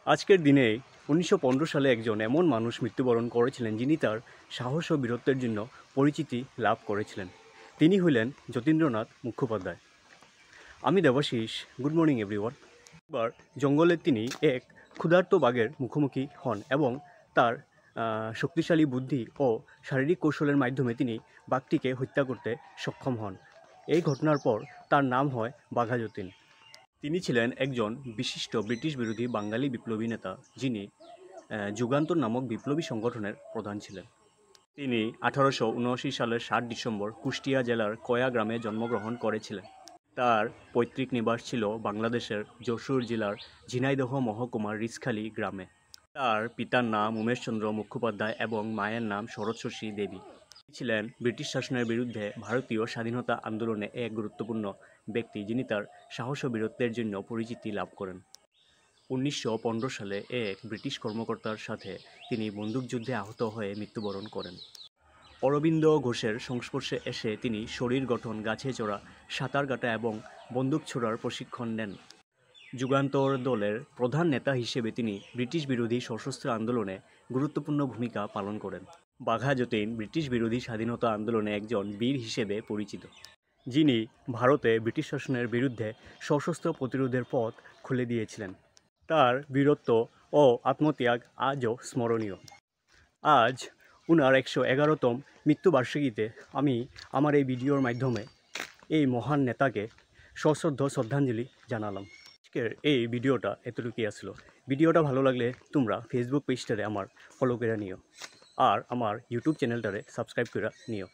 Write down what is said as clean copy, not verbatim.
আজকের দিনে 1915 সালে একজন এমন মানুষ মৃত্যুবরণ করেছিলেন যিনি তার সাহস ও বীরত্বের জন্য পরিচিতি লাভ করেছিলেন। তিনি হলেন যতীন্দ্রনাথ মুখোপাধ্যায়। আমি দেবাশিস। Good morning everyone. একবার জঙ্গলে তিনি এক ক্ষুধার্ত বাঘের মুখোমুখি হন এবং তার শক্তিশালী বুদ্ধি ও শারীরিক কৌশলের মাধ্যমে তিনি বাঘটিকে হত্যা করতে সক্ষম হন। এই ঘটনার পর তার নাম হয় বাঘা যতীন। তিনি ছিলেন একজন বিশিষ্ট ব্রিটিশ বিরোধী বাঙালি বিপ্লবী নেতা যিনি যুগান্তর নামক বিপ্লবী সংগঠনের প্রধান ছিলেন। তিনি 1879 সালের 7 ডিসেম্বর কুষ্টিয়া জেলার কয়া গ্রামে জন্মগ্রহণ করেছিলেন। তার পৈতৃক নিবাস ছিল বাংলাদেশের যশোর জেলার ঝিনাইদহ মহকুমার রিছখালী গ্রামে। তার পিতার নাম উমেশচন্দ্র মুখোপাধ্যায় এবং মায়ের নাম শরৎশশী দেবী। তিনি ছিলেন ব্রিটিশ শাসনের বিরুদ্ধে ভারতীয় স্বাধীনতা আন্দোলনে এক গুরুত্বপূর্ণ ব্যক্তি যিনি তার সাহস ও বীরত্বের জন্য পরিচিতি লাভ করেন। 1915 সালে এক ব্রিটিশ কর্মকর্তার সাথে তিনি বন্দুকযুদ্ধে আহত হয়ে মৃত্যুবরণ করেন। অরবিন্দ ঘোষের সংস্পর্শে এসে তিনি শরীর গঠন, গাছে চড়া, সাঁতার কাটা এবং বন্দুক ছোড়ার প্রশিক্ষণ নেন। যুগান্তর দলের প্রধান নেতা হিসেবে তিনি ব্রিটিশ বিরোধী সশস্ত্র আন্দোলনে গুরুত্বপূর্ণ ভূমিকা পালন করেন। বাঘা যতীন ব্রিটিশ বিরোধী স্বাধীনতা আন্দোলনে একজন বীর হিসেবে পরিচিত, যিনি ভারতে ব্রিটিশ শাসনের বিরুদ্ধে সশস্ত্র প্রতিরোধের পথ খুলে দিয়েছিলেন। তার বীরত্ব ও আত্মত্যাগ আজও স্মরণীয়। আজ উনার 111তম মৃত্যুবার্ষিকীতে আমি আমার এই ভিডিওর মাধ্যমে এই মহান নেতাকে সশ্রদ্ধ শ্রদ্ধাঞ্জলি জানালাম। আজকের এই ভিডিওটা এতটুকুই আসলো। ভিডিওটা ভালো লাগলে তোমরা ফেসবুক পেজটারে আমার ফলো করে নিও আর আমার ইউটিউব চ্যানেলটারে সাবস্ক্রাইব করে নিও।